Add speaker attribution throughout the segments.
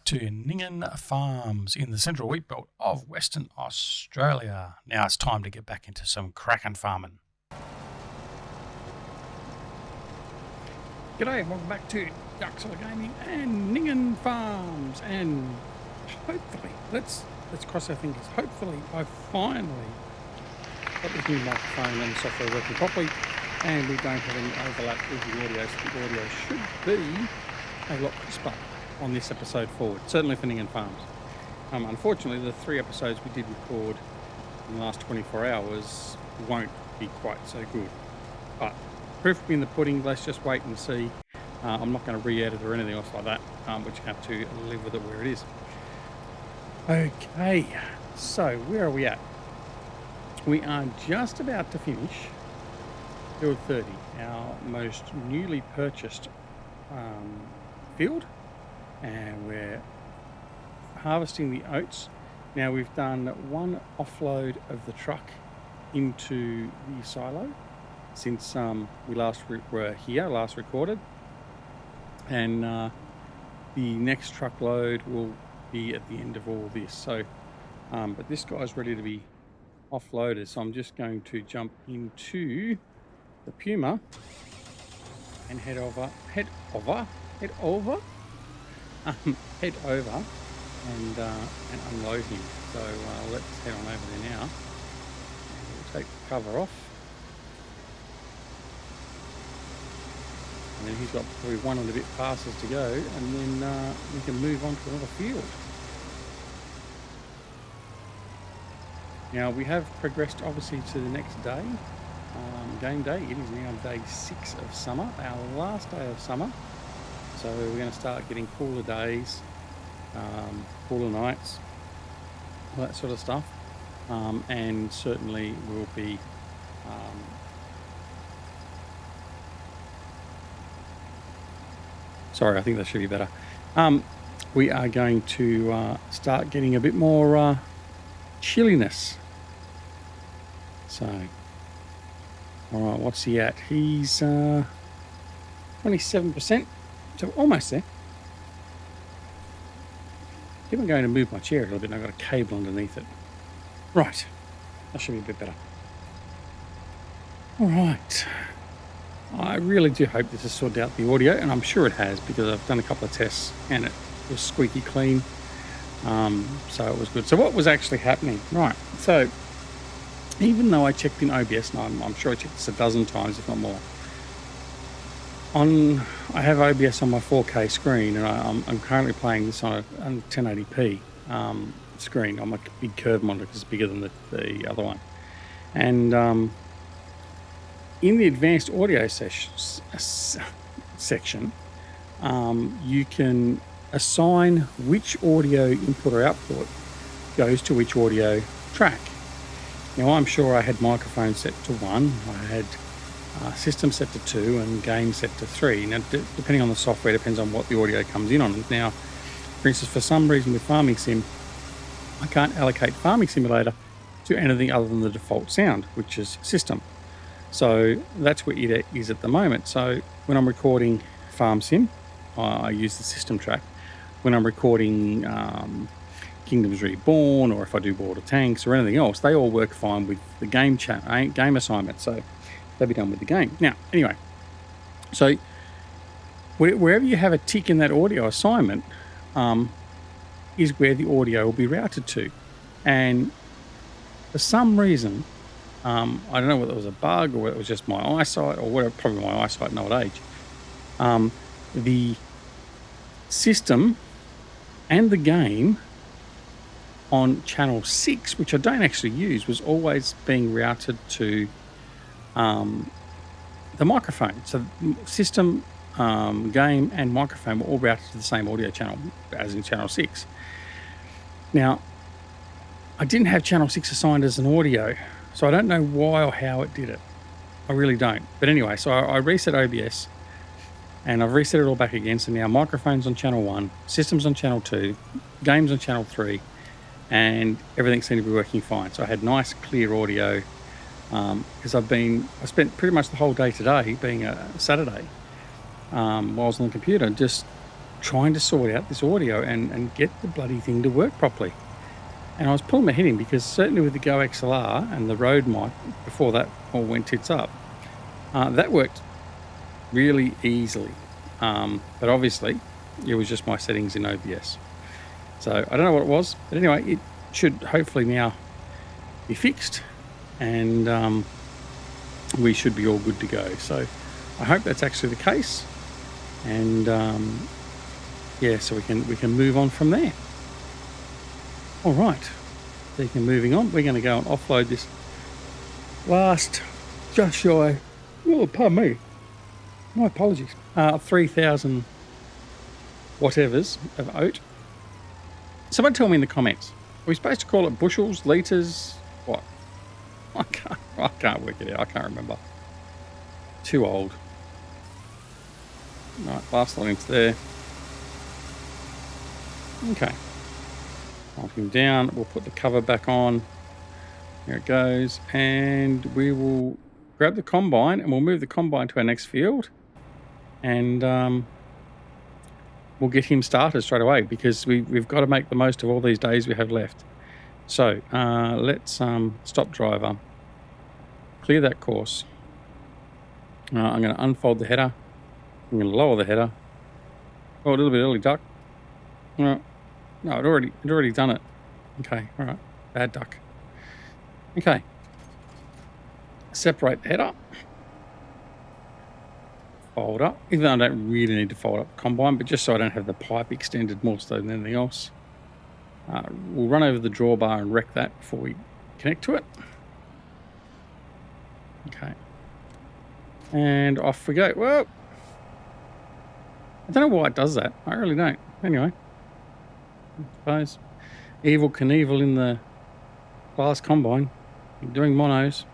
Speaker 1: back to Ninghan Farms in the central wheat belt of Western Australia. Now it's time to get back into some cracking farming. G'day and welcome back to Duxel Gaming and Ninghan Farms. And hopefully, let's cross our fingers. Hopefully I've finally got this new microphone and the software working properly and we don't have any overlap with the audio, so the audio should be a lot crisper on this episode forward, certainly for Ninghan Farms. Unfortunately, the 3 episodes we did record in the last 24 hours won't be quite so good. But proof will be in the pudding. Let's just wait and see. I'm not going to re-edit or anything else like that. We're just going to have to live with it where it is. Okay, so where are we at? We are just about to finish field 30, our most newly purchased field. And we're harvesting the oats. Now we've done one offload of the truck into the silo since we last recorded, and the next truckload will be at the end of all this. So but this guy's ready to be offloaded, so I'm just going to jump into the Puma and head over and unload him. So let's head on over there now. We'll take the cover off. And then he's got probably 1 and a bit passes to go, and then we can move on to another field. Now we have progressed obviously to the next day, game day. It is now day 6 of summer, our last day of summer. So we're going to start getting cooler days, cooler nights, all that sort of stuff. And certainly we'll be sorry, I think that should be better. We are going to start getting a bit more chilliness. So, all right, what's he at? He's 27%. So almost there. I think I'm going to move my chair a little bit and I've got a cable underneath it. Right. That should be a bit better. All right. I really do hope this has sorted out the audio, and I'm sure it has because I've done a couple of tests and it was squeaky clean. So it was good. So what was actually happening? Right. So even though I checked in OBS, and I'm sure I checked this a dozen times, if not more, I have OBS on my 4K screen, and I'm currently playing this on a 1080p screen on my big curve monitor because it's bigger than the other one. And in the advanced audio section, you can assign which audio input or output goes to which audio track. Now I'm sure I had microphone set to 1, I had system set to 2 and game set to 3. Now, depending on the software, depends on what the audio comes in on. Now, for instance, for some reason with Farming Sim, I can't allocate Farming Simulator to anything other than the default sound, which is system. So that's where it is at the moment. So when I'm recording Farm Sim, I use the system track. When I'm recording Kingdoms Reborn, or if I do Border Tanks or anything else, they all work fine with the game assignment. So they'll be done with the game. Now, anyway, so wherever you have a tick in that audio assignment is where the audio will be routed to. And for some reason, I don't know whether it was a bug or whether it was just my eyesight or whatever, probably my eyesight in old age, the system and the game on channel 6, which I don't actually use, was always being routed to the microphone. So system, game and microphone were all routed to the same audio channel as in channel 6. Now, I didn't have channel 6 assigned as an audio, so I don't know why or how it did it. I really don't. But anyway, so I reset OBS and I've reset it all back again. So now microphone's on channel 1, systems on channel 2, games on channel 3, and everything seemed to be working fine. So I had nice clear audio because I spent pretty much the whole day today, being a Saturday, while I was on the computer, just trying to sort out this audio and get the bloody thing to work properly. And I was pulling my head in because certainly with the Go XLR and the Rode mic, before that all went tits up, that worked really easily. But obviously, it was just my settings in OBS. So I don't know what it was. But anyway, it should hopefully now be fixed. And we should be all good to go. So I hope that's actually the case. And yeah, so we can move on from there. All right, speaking of moving on, we're going to go and offload this last, just shy, oh, pardon me, my apologies, 3,000 whatevers of oat. Someone tell me in the comments, are we supposed to call it bushels, litres, what? I can't work it out, I can't remember. Too old. Right, last line into there. Okay. I'll him down, we'll put the cover back on. There it goes. And we will grab the combine and we'll move the combine to our next field. And we'll get him started straight away because we've got to make the most of all these days we have left. So let's stop driver. Clear that course. I'm going to unfold the header. I'm going to lower the header. Oh, a little bit early, duck. No, it already done it. Okay, all right. Bad duck. Okay. Separate the header. Fold up. Even though I don't really need to fold up the combine, but just so I don't have the pipe extended more so than anything else. We'll run over the drawbar and wreck that before we connect to it. Okay. And off we go. Whoa! I don't know why it does that. I really don't. Anyway. I suppose. Evil Knievel in the glass combine. Doing monos.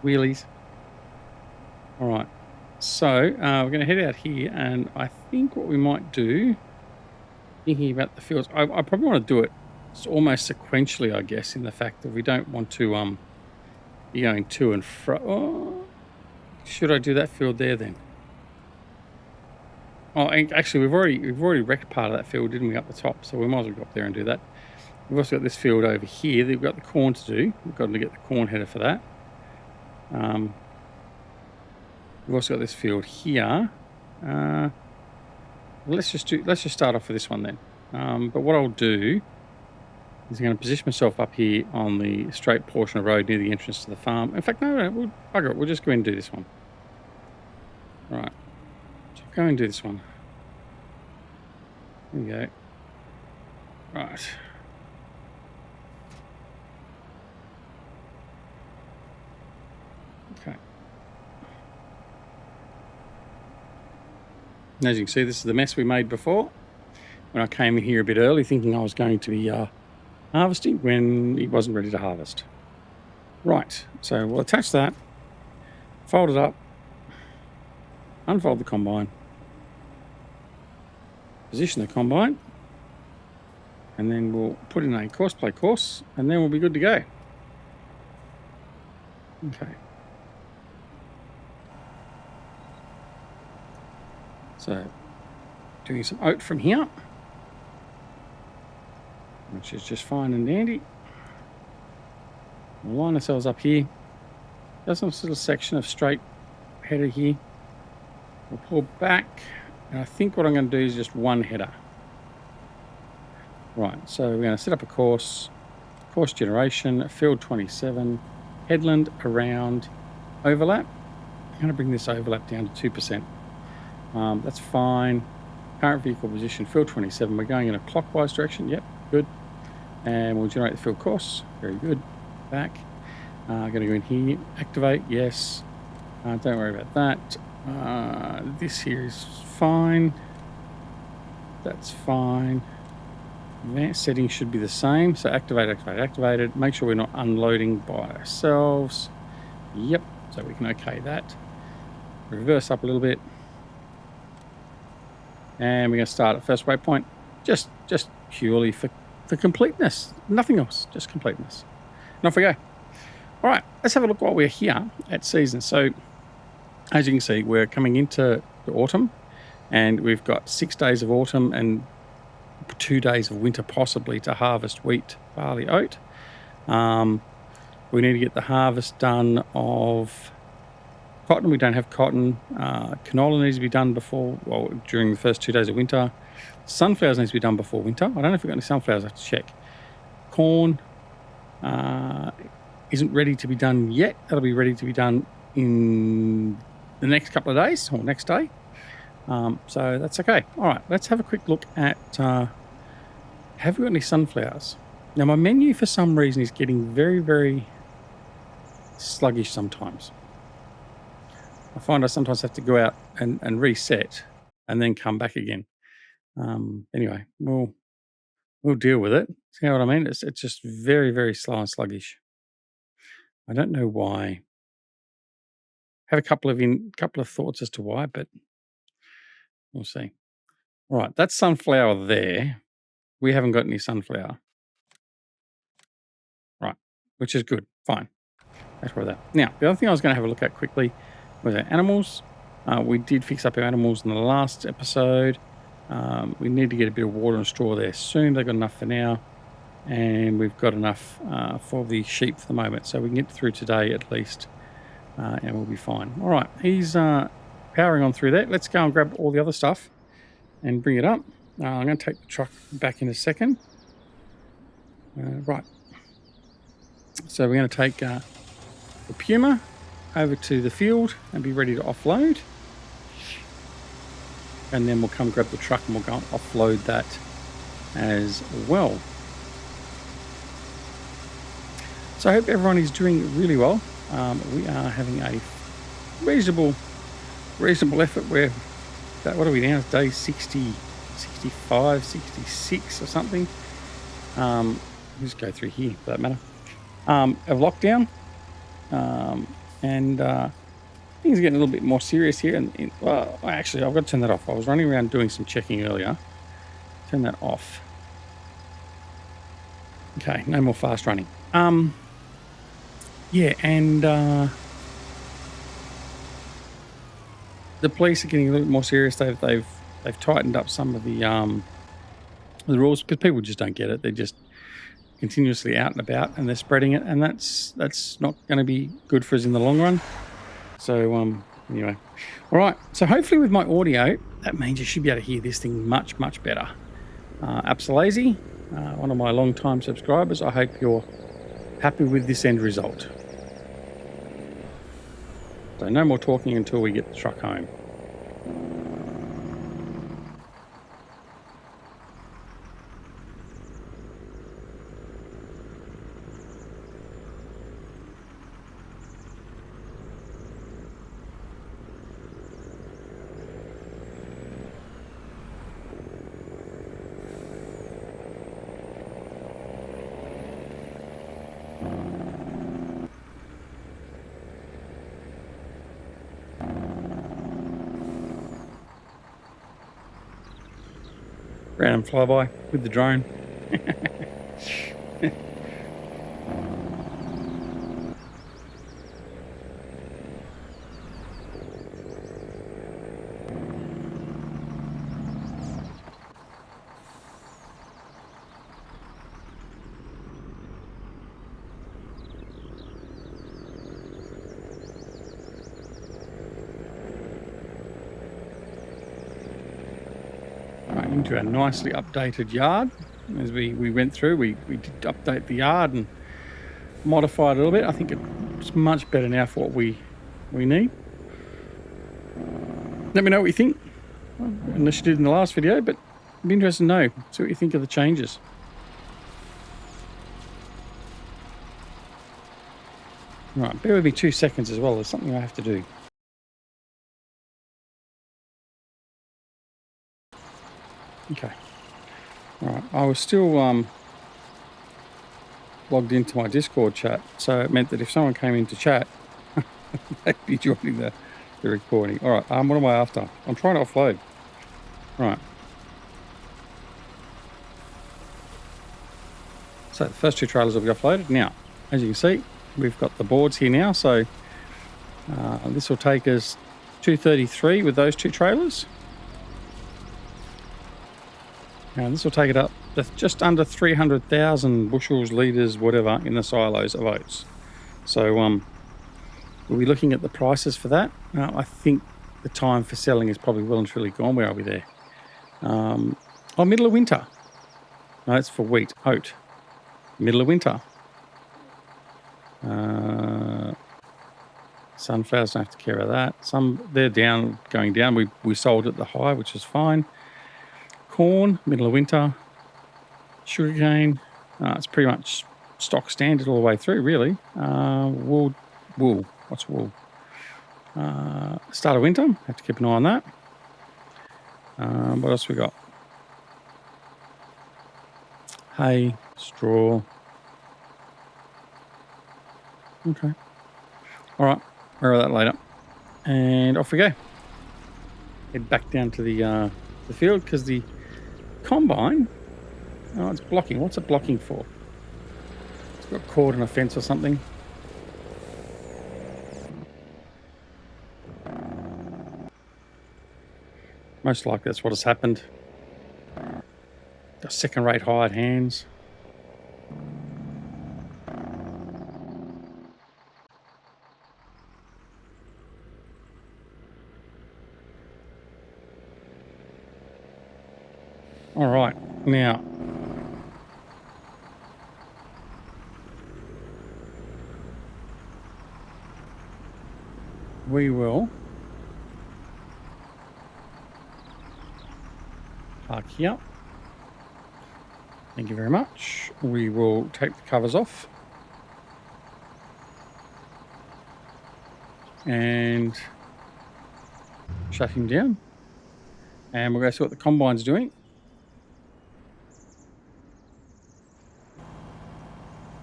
Speaker 1: Wheelies. Alright. So, we're going to head out here and I think what we might do, thinking about the fields, I probably want to do it almost sequentially, I guess, in the fact that we don't want to be going to and fro. Oh, should I do that field there then? Oh, actually, we've already wrecked part of that field, didn't we, up the top? So we might as well go up there and do that. We've also got this field over here. We've got the corn to do. We've got to get the corn header for that. We've also got this field here. Let's just start off with this one then. But what I'll do is I'm going to position myself up here on the straight portion of road near the entrance to the farm. In fact, no, we'll bugger it. We'll just go in and do this one. All right. Go and do this one. There we go. Right. Okay. And as you can see, this is the mess we made before. When I came in here a bit early thinking I was going to be harvesting when he wasn't ready to harvest. Right. So we'll attach that. Fold it up. Unfold the combine. Position the combine, and then we'll put in a course play course, and then we'll be good to go. Okay. So, doing some oat from here, which is just fine and dandy. We'll line ourselves up here. There's a little section of straight header here. We'll pull back. And I think what I'm going to do is just one header. Right, so we're going to set up a course generation, field 27, headland around overlap. I'm going to bring this overlap down to 2%. That's fine. Current vehicle position, field 27. We're going in a clockwise direction. Yep, good. And we'll generate the field course. Very good. Back. I'm going to go in here, activate, yes. Don't worry about that. This here is fine. That's fine. Advanced settings should be the same. So activated. Make sure we're not unloading by ourselves. Yep. So we can okay that. Reverse up a little bit. And we're going to start at first waypoint. Just purely for completeness. Nothing else. Just completeness. And off we go. All right. Let's have a look while we're here at season. So as you can see, we're coming into the autumn. and we've got 6 days of autumn and 2 days of winter possibly to harvest wheat, barley, oat. We need to get the harvest done of cotton. We don't have cotton. Canola needs to be done during the first 2 days of winter. Sunflowers needs to be done before winter. I don't know if we've got any sunflowers. I have to check. Corn isn't ready to be done yet. That'll be ready to be done in the next couple of days or next day. So that's okay. All right, let's have a quick look at have we got any sunflowers? Now, my menu for some reason is getting very, very sluggish sometimes. I find I sometimes have to go out and reset and then come back again. Anyway, we'll deal with it. See what I mean? It's just very, very slow and sluggish. I don't know why. Have a couple of thoughts as to why, but we'll see. All right, that's sunflower there. We haven't got any sunflower. Right, which is good. Fine. That's where that. Now, the other thing I was going to have a look at quickly was our animals. We did fix up our animals in the last episode. We need to get a bit of water and straw there soon. They've got enough for now. And we've got enough for the sheep for the moment. So we can get through today at least. And we'll be fine. All right, he's powering on through that. Let's go and grab all the other stuff and bring it up. I'm going to take the truck back in a second. Right. So we're going to take the Puma over to the field and be ready to offload. And then we'll come grab the truck and we'll go and offload that as well. So I hope everyone is doing really well. We are having a reasonable effort. What are we now? Day 60, 65, 66 or something. Just go through here for that matter. Of lockdown. And things are getting a little bit more serious here. Well, actually, I've got to turn that off. I was running around doing some checking earlier. Turn that off. Okay, no more fast running. Yeah, and the police are getting a little bit more serious. They've tightened up some of the rules because people just don't get it. They're just continuously out and about and they're spreading it, and that's not going to be good for us in the long run. So anyway, all right. So hopefully with my audio, that means you should be able to hear this thing much better. Absolazy, one of my long-time subscribers. I hope you're happy with this end result. So no more talking until we get the truck home. Random flyby with the drone. Into our nicely updated yard. As we went through, we did update the yard and modify it a little bit. I think it's much better now for what we need. Let me know what you think, unless you did in the last video, but I'd be interested to know. See what you think of the changes. Right, bear with me 2 seconds as well. There's something I have to do. Okay. All right. I was still logged into my Discord chat, so it meant that if someone came into chat, they'd be joining the recording. All right. What am I after? I'm trying to offload. Right. So the first 2 trailers will be offloaded. Now, as you can see, we've got the boards here now. So this will take us 233 with those 2 trailers. Now this will take it up to just under 300,000 bushels, litres, whatever, in the silos of oats. So we'll be looking at the prices for that. I think the time for selling is probably well and truly gone. Where are we there? Middle of winter. No, it's for wheat, oat. Middle of winter. Sunflowers, don't have to care about that. They're down, going down. We sold at the high, which is fine. Corn, middle of winter. Sugarcane, it's pretty much stock standard all the way through, really. Wool. What's wool? Start of winter, have to keep an eye on that. What else we got? Hay, straw. Okay. All right, more of that later. And off we go. Head back down to the field because the combine, it's blocking. What's it blocking for? It's got caught in a fence or something. Most likely that's what has happened. Got second-rate hired hands. All right, now we will park here. Thank you very much. We will take the covers off and shut him down. And we'll go see what the combine's doing.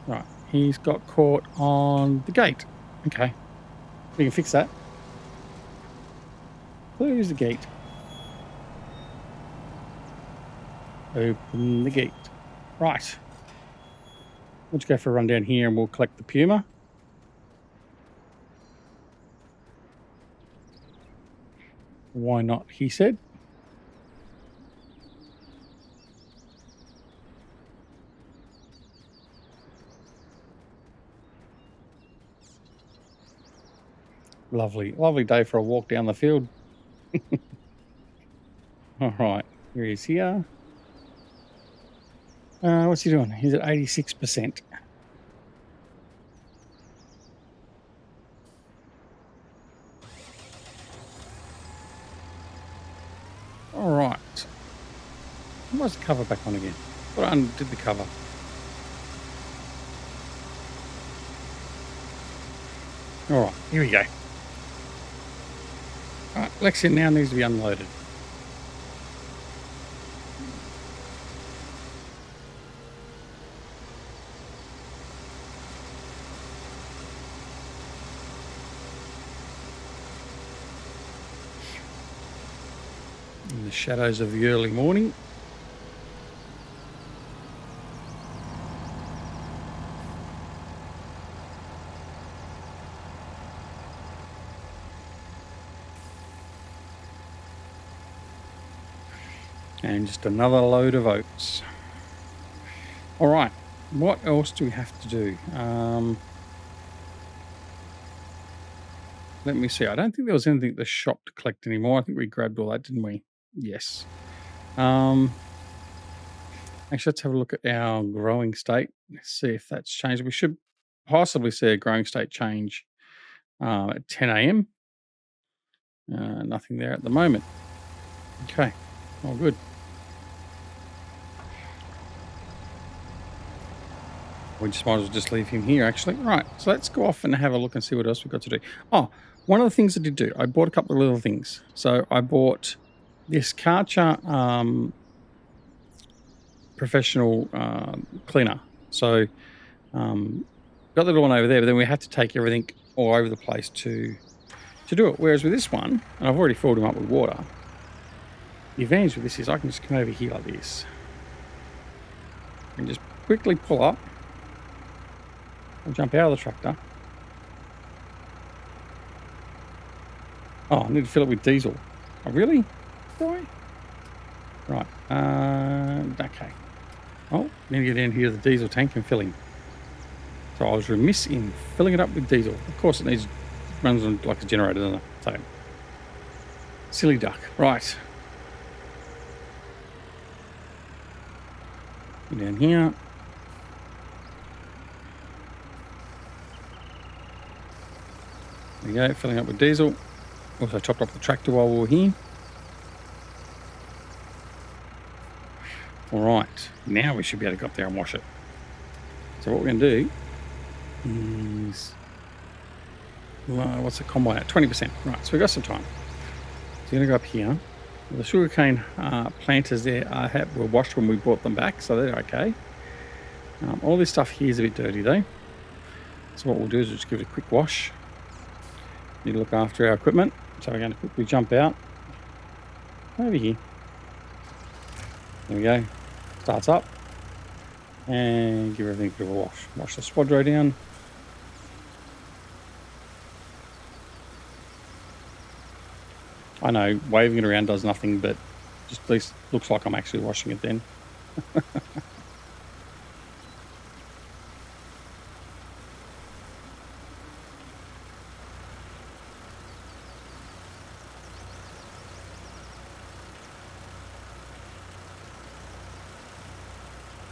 Speaker 1: Right, he's got caught on the gate. Okay, we can fix that. Close the gate. Open the gate. Right. Let's go for a run down here and we'll collect the puma. Why not, he said. Lovely day for a walk down the field. All right, here he is here. What's he doing? He's at 86%. All right. Why's the cover back on again? Thought I undid the cover. All right, here we go. All right, Lexia now needs to be unloaded. In the shadows of the early morning. And just another load of oats. All right, what else do we have to do? Let me see. I don't think there was anything at the shop to collect anymore. I think we grabbed all that, didn't we? Yes. Actually, let's have a look at our growing state. Let's see if that's changed. We should possibly see a growing state change at 10 a.m. Nothing there at the moment. Okay, all good. We just might as well just leave him here, actually. Right, so let's go off and have a look and see what else we've got to do. Oh, one of the things I did do, I bought a couple of little things. So I bought this Karcher professional cleaner. So got the little one over there, but then we had to take everything all over the place to do it. Whereas with this one, and I've already filled him up with water, the advantage with this is I can just come over here like this and just quickly pull up. I'll jump out of the tractor. Oh, I need to fill it with diesel. Oh, really? Do I? Right. Okay. Oh, need to get down here to the diesel tank and filling. So I was remiss in filling it up with diesel. Of course, it runs on like a generator, doesn't it? So, silly duck. Right. Down here. There we go, filling up with diesel. Also topped up the tractor while we were here. All right, now we should be able to go up there and wash it. So what we're going to do is, what's the combine at? 20%. Right, so we've got some time. So you're going to go up here. The sugarcane planters there were washed when we brought them back, so they're okay. All this stuff here is a bit dirty though. So what we'll do is just give it a quick wash. Need to look after our equipment. So we're going to quickly jump out over here. There we go. Starts up. And give everything a bit of a wash. Wash the squadro down. I know waving it around does nothing, but just at least looks like I'm actually washing it then.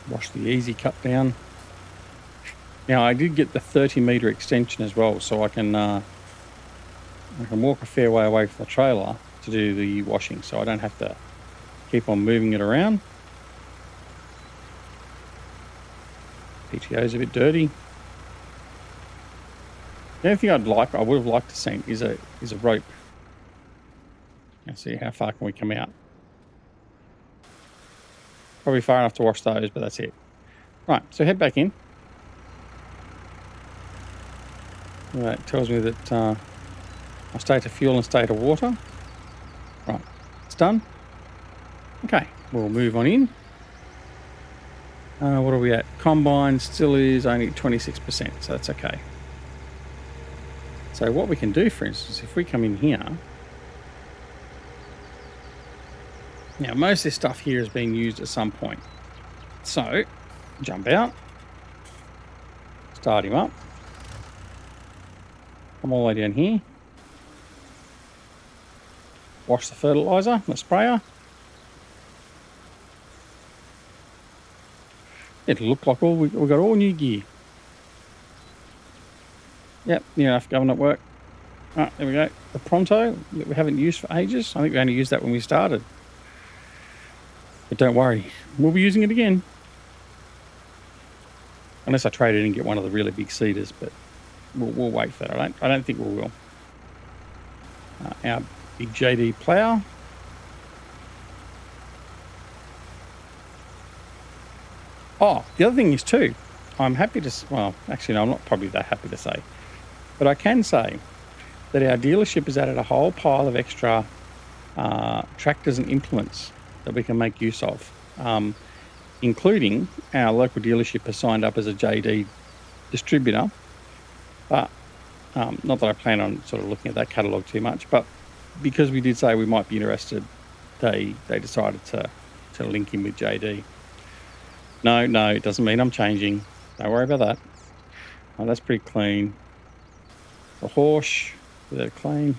Speaker 1: Wash the easy cut down. Now I did get the 30-metre extension as well, so I can walk a fair way away from the trailer to do the washing, so I don't have to keep on moving it around. PTO is a bit dirty. The only thing I would have liked to see is a rope. Let's see how far can we come out. Probably far enough to wash those, but that's it. Right, so head back in. That tells me that my state of fuel and state of water. Right, it's done. Okay, we'll move on in. What are we at? Combine still is only 26%, so that's okay. So what we can do, for instance, if we come in here. Now, most of this stuff here has been used at some point. So, jump out. Start him up. Come all the way down here. Wash the fertiliser, the sprayer. It'll look like we've got all new gear. Yep, near enough government work. Right, there we go. The Pronto that we haven't used for ages. I think we only used that when we started. But don't worry, we'll be using it again. Unless I trade it and get one of the really big seeders, but we'll wait for that. I don't think we will. Our big JD plough. Oh, the other thing is too, I'm happy to, well, actually no, I'm not probably that happy to say, but I can say that our dealership has added a whole pile of extra tractors and implements that we can make use of, including our local dealership has signed up as a JD distributor, but not that I plan on sort of looking at that catalogue too much, but because we did say we might be interested, they decided to link in with JD. No, it doesn't mean I'm changing. Don't worry about that. Oh, that's pretty clean. The horse, is that clean?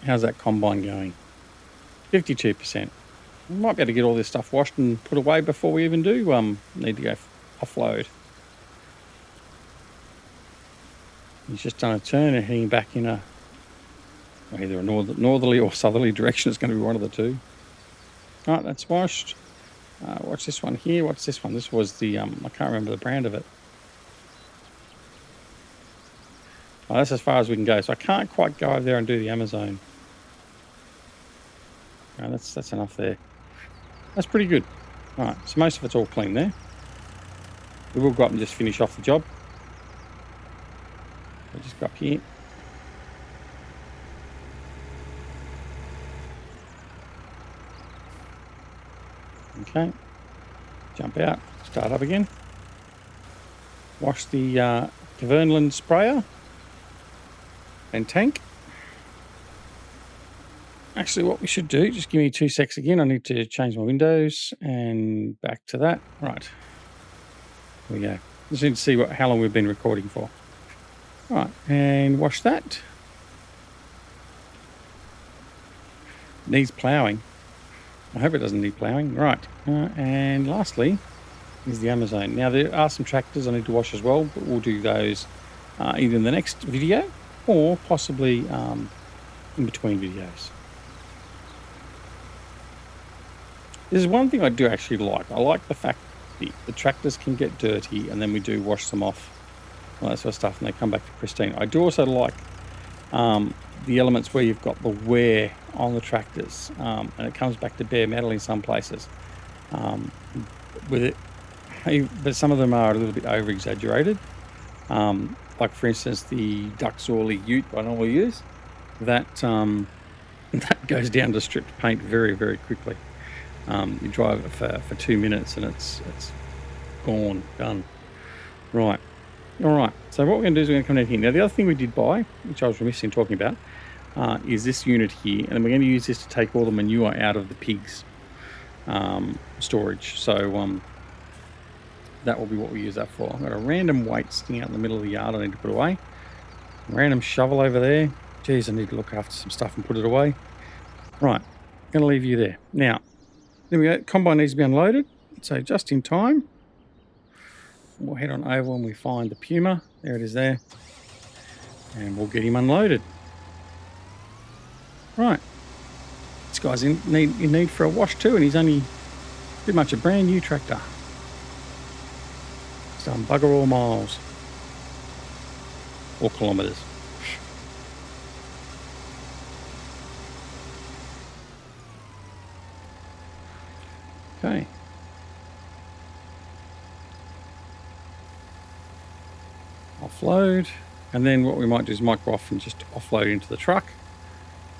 Speaker 1: How's that combine going? 52%. We might be able to get all this stuff washed and put away before we even do need to go offload. He's just done a turn and heading back in either a northerly or southerly direction. It's going to be one of the two. All right, that's washed. Watch this one here. What's this one? This was the, I can't remember the brand of it. Oh, that's as far as we can go. So I can't quite go over there and do the Amazon. Oh, that's enough there. That's pretty good. All right, so most of it's all clean there. We will go up and just finish off the job. I'll just go up here. Okay, jump out, start up again. Wash the Kavernland sprayer and tank. Actually, what we should do, just give me 2 secs again. I need to change my windows and back to that. Right. There we go. Just need to see how long we've been recording for. Right, and wash that. Needs ploughing. I hope it doesn't need ploughing. Right, and lastly is the Amazon. Now, there are some tractors I need to wash as well, but we'll do those either in the next video or possibly in between videos. There's one thing I do actually like. I like the fact that the tractors can get dirty and then we do wash them off, all that sort of stuff, and they come back to pristine. I do also like the elements where you've got the wear on the tractors, and it comes back to bare metal in some places with it. But some of them are a little bit over exaggerated. Like for instance, the Duxorley Ute I normally use, that that goes down to stripped paint very, very quickly. You drive it for 2 minutes and it's gone, done. Right. All right. So what we're going to do is we're going to come down here. Now, the other thing we did buy, which I was remiss in talking about, is this unit here. And we're going to use this to take all the manure out of the pigs' storage. So that will be what we use that for. I've got a random weight sitting out in the middle of the yard I need to put away. A random shovel over there. Geez, I need to look after some stuff and put it away. Right. Going to leave you there. Now, there we go. Combine needs to be unloaded. So just in time. We'll head on over when we find the Puma. There it is there. And we'll get him unloaded. Right. This guy's in need for a wash too, and he's only pretty much a brand new tractor. It's done bugger all miles. Or kilometres. Okay. Offload, and then what we might do is might go off and just offload into the truck,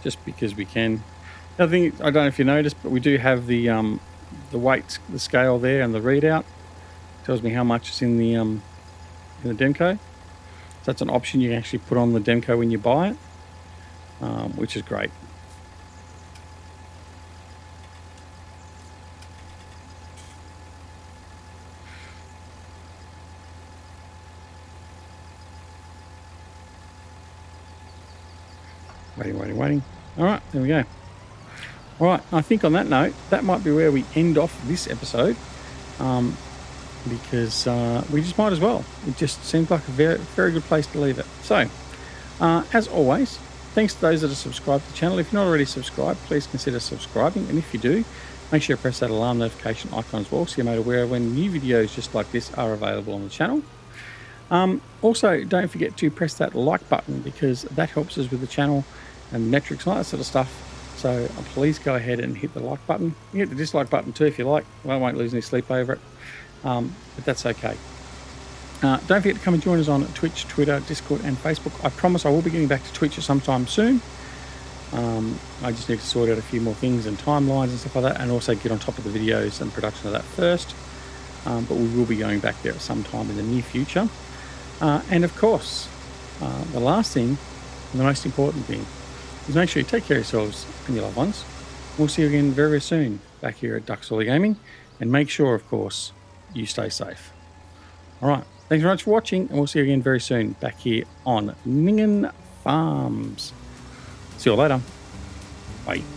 Speaker 1: just because we can. The other thing, I don't know if you noticed, but we do have the weight, the scale there, and the readout tells me how much is in the Demco. So that's an option you can actually put on the Demco when you buy it, which is great. Waiting. All right, there we go. All right, I think on that note, that might be where we end off this episode, because we just might as well. It just seems like a very, very good place to leave it. So, as always, thanks to those that have subscribed to the channel. If you're not already subscribed, please consider subscribing. And if you do, make sure you press that alarm notification icon as well, so you're made aware of when new videos just like this are available on the channel. Also, don't forget to press that like button, because that helps us with the channel and metrics and all that sort of stuff. So please go ahead and hit the like button. You hit the dislike button too if you like. I won't lose any sleep over it, but that's okay. Don't forget to come and join us on Twitch, Twitter, Discord and Facebook. I promise I will be getting back to Twitch at some time soon. I just need to sort out a few more things and timelines and stuff like that, and also get on top of the videos and production of that first. But we will be going back there at some time in the near future. And of course, the last thing, and the most important thing, is make sure you take care of yourselves and your loved ones. We'll see you again very, very soon back here at Duxorley Gaming. And make sure, of course, you stay safe. All right. Thanks very much for watching, and we'll see you again very soon back here on Ninghan Farms. See you later. Bye.